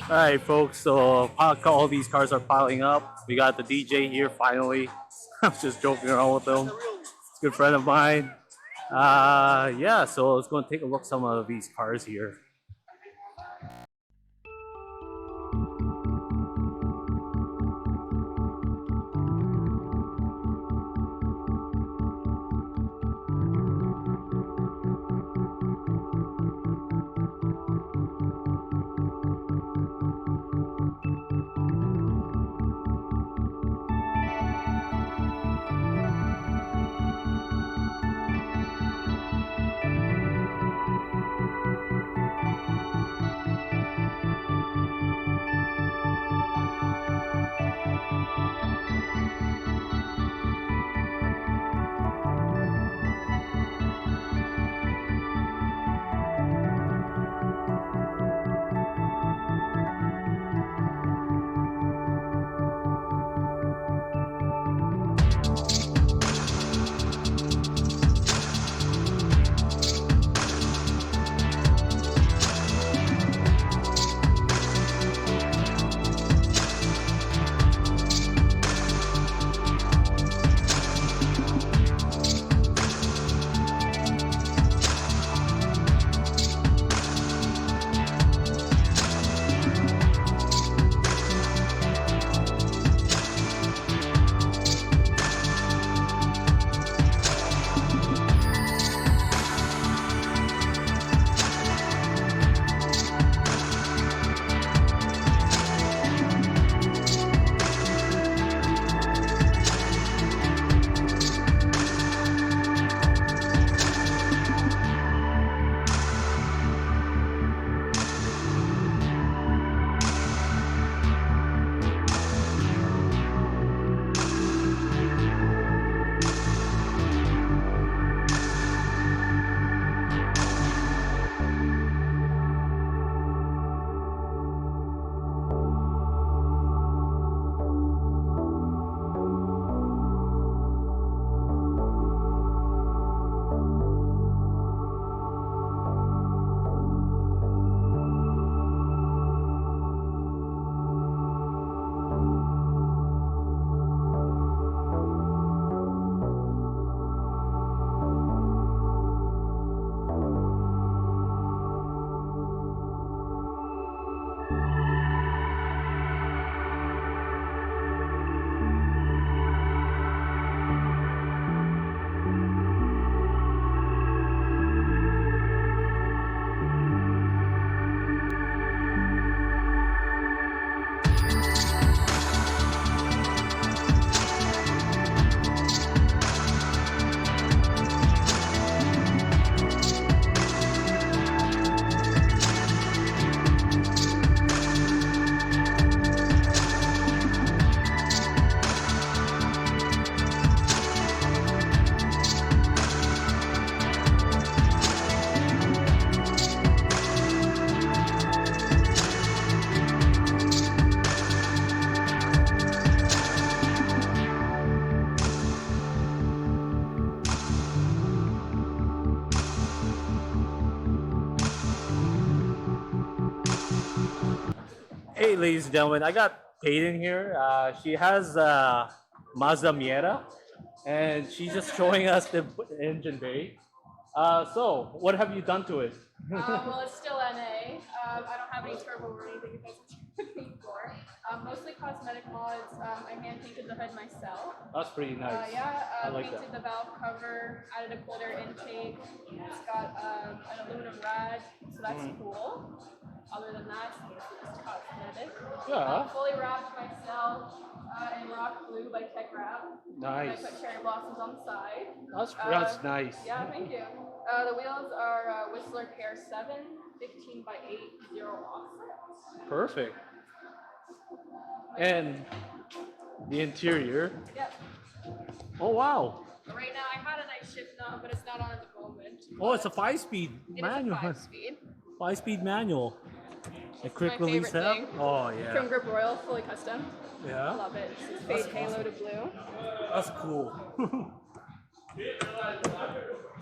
All right, folks. So all these cars are piling up. We got the DJ here finally. I was just joking around with him. It's a good friend of mine. Yeah. So let's go and take a look at some of these cars here. Hey, ladies and gentlemen, I got Peyton here. She has Mazda Miata, and she's just showing us the engine bay. So, what have you done to it? Well, it's still NA. I don't have any turbo or anything if that's what you're looking for. Mostly cosmetic mods. I hand painted the hood myself. That's pretty nice. I like Painted that. the valve cover, added a cold air intake. It's got an aluminum rad, so that's cool. Other than that, it's just cosmetic. Yeah. Fully wrapped myself in rock blue by Tech Wrap. Nice. I put cherry blossoms on the side. That's nice. Yeah, thank you. The wheels are Whistler Care 7, 15 by 8, 0 offset. Perfect. And the interior. Yep. Oh wow. Right now I had a night shift knob, but it's not on at the moment. Oh, it's a 5-speed It manual. is a 5-speed. 5-speed manual. A quick my release favorite tab. thing. Oh yeah. Trim grip royal, fully custom. Yeah. Love it. It's fade halo to blue. That's cool.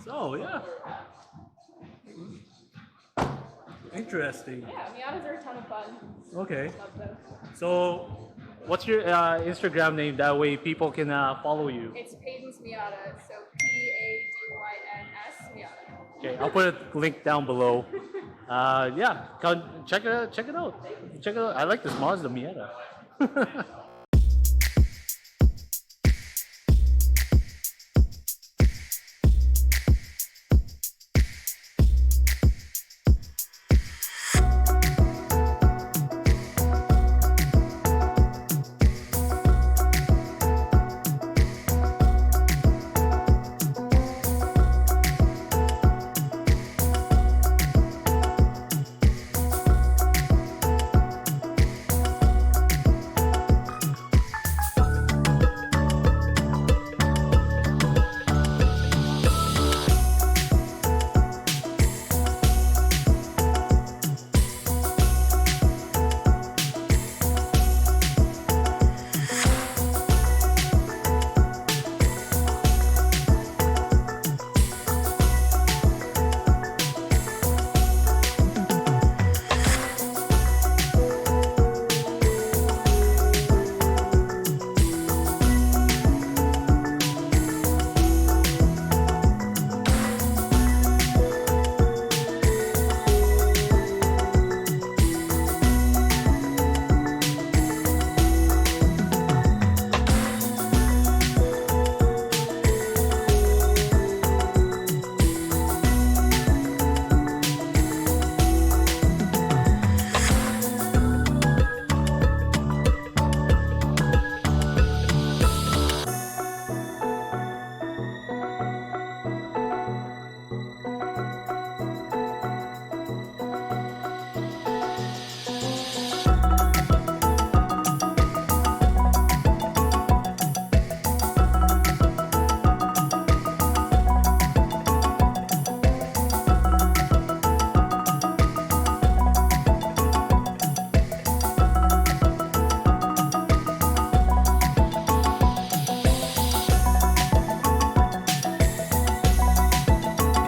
So yeah. Interesting. Yeah, Miatas are a ton of fun. Okay. Love them. So, what's your Instagram name? That way people can follow you. It's Payton's Miata, so Padyns Miata. Okay, I'll put a link down below. Yeah, check it out. Check it out. Check it out. I like this Mazda Miata.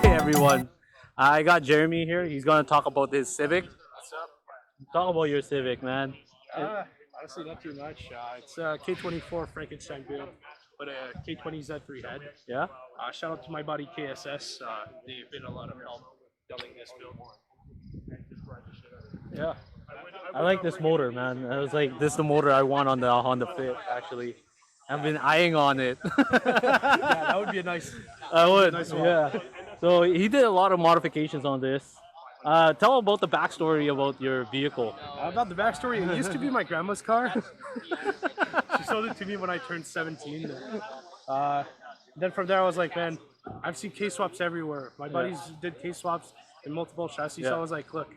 Everyone. I got Jeremy here. He's gonna talk about his Civic. What's up? Talk about your Civic, man. Honestly, not too much. It's a K24 Frankenstein build, but a K20Z3 head. Yeah. Shout out to my buddy KSS. They've been a lot of help building this build. Yeah. I like this motor, man. I was like, this is the motor I want on the Honda Fit. Actually, I've been eyeing on it. Yeah, that would be a nice. I would. Nice one. Yeah. So he did a lot of modifications on this. Tell about the backstory about your vehicle. About the backstory, it used to be my grandma's car. She sold it to me when I turned 17. Then from there, I was like, man, I've seen K-swaps everywhere. My buddies did K-swaps in multiple chassis, so I was like, look,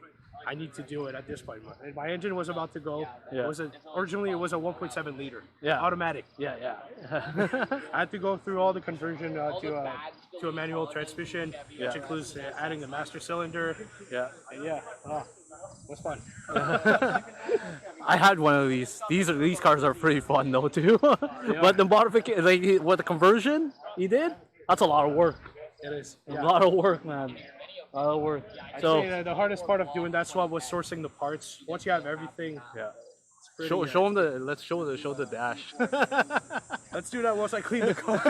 I need to do it at this point. My engine was about to go. Yeah. Originally, it was a 1.7 liter, Yeah. automatic. Yeah, yeah. I had to go through all the conversion to a manual transmission, which includes adding the master cylinder. Yeah. And yeah, was fun. I had one of these. These cars are pretty fun though too. But the modification, like what the conversion he did, that's a lot of work. It is. A lot of work, man. A lot of work. I'd So say that the hardest part of doing that swap was sourcing the parts. Once you have everything, yeah. pretty, Show him the. Let's show the dash. let's do that once I clean the car.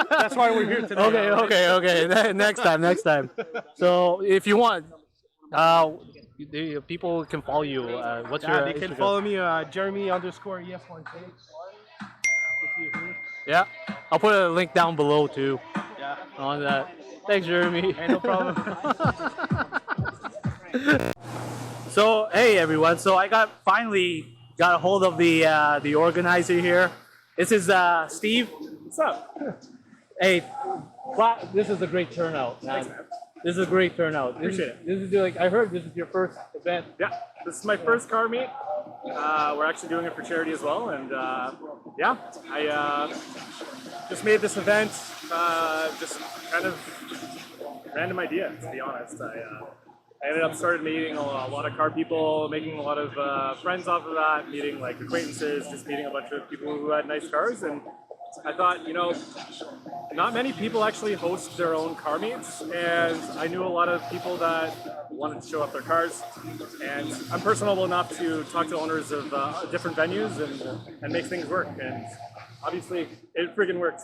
That's why we're here today. Okay. Next time. So if you want, people can follow you. What's your? They can Instagram? follow me, Jeremy_EF1K. Yeah, I'll put a link down below too Yeah. on that. Thanks, Jeremy. Hey, no problem. So hey everyone, so I finally got a hold of the organizer here. This is Steve. What's up? Hey, this is a great turnout, man. Thanks, man. This is a great turnout. Appreciate it. This is like I heard this is your first event. Yeah, this is my first car meet. We're actually doing it for charity as well, and yeah, I just made this event just kind of random idea, to be honest. I ended up started meeting a lot of car people, making a lot of friends off of that, meeting like acquaintances, just meeting a bunch of people who had nice cars, and I thought, you know, not many people actually host their own car meets, and I knew a lot of people that wanted to show off their cars. And I'm personable enough to talk to owners of different venues and make things work. And obviously, it friggin' worked.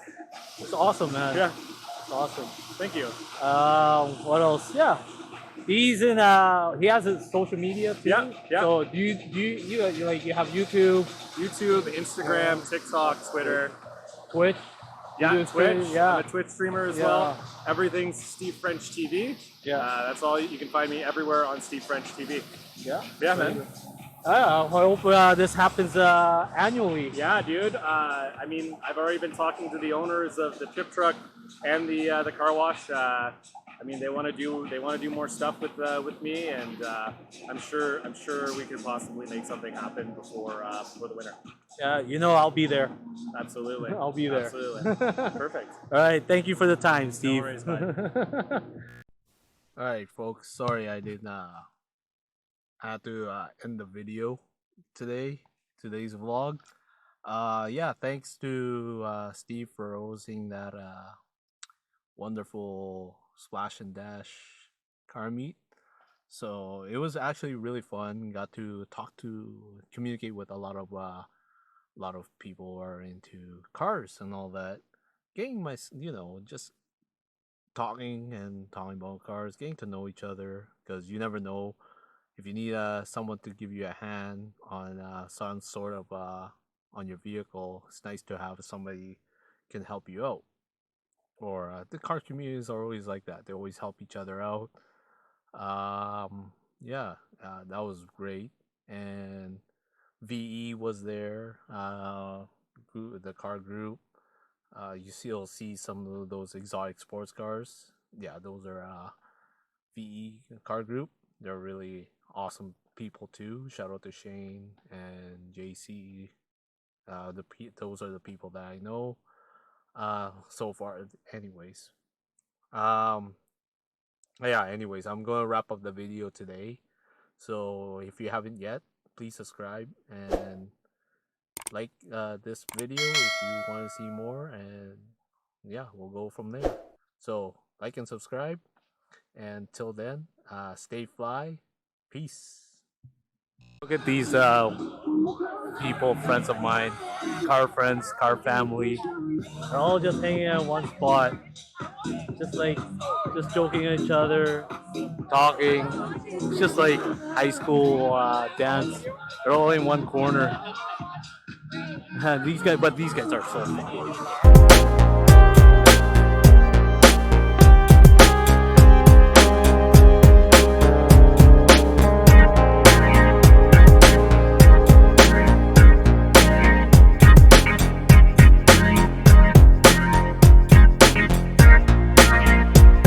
It's awesome, man. Yeah, It's awesome. thank you. What else? Yeah. He's in. He has his social media too. Yeah, yeah. So you like you have YouTube, YouTube, Instagram, TikTok, Twitter. Twitch? You Yeah, do Twitch. streaming? Yeah. I'm a Twitch streamer as Yeah. well. Everything's Stevefrenchtv. Yeah. That's all. You can find me everywhere on Stevefrenchtv. Yeah. Yeah, man. I hope this happens annually. Yeah, dude. I mean, I've already been talking to the owners of the chip truck and the car wash. I mean, they want to do more stuff with me, and I'm sure we could possibly make something happen before the winter. Yeah, you know I'll be there. Absolutely. I'll be there. Absolutely. Perfect. All right, thank you for the time, No Steve. worries, bud. All right, folks. Sorry I did had to end the video today's vlog. Yeah, thanks to Steve for hosting that wonderful splash and dash car meet. So it was actually really fun. Got to communicate with a lot of people who are into cars and all that. Getting my, just talking about cars, getting to know each other, because you never know if you need someone to give you a hand on some sort of on your vehicle. It's nice to have somebody can help you out. Or the car communities are always like that. They always help each other out. Yeah, that was great. And VE was there. The car group. You still see some of those exotic sports cars. Yeah, those are VE car group. They're really awesome people too. Shout out to Shane and JC. Those are the people that I know. So far, anyways. Yeah. Anyways, I'm gonna wrap up the video today. So if you haven't yet, please subscribe and like this video if you want to see more, and yeah, we'll go from there. So like and subscribe, and till then, stay fly, peace. Look at these people, friends of mine, car friends, car family. They're all just hanging out in one spot, just joking at each other, talking. It's just like high school dance. They're all in one corner. These guys are so funny.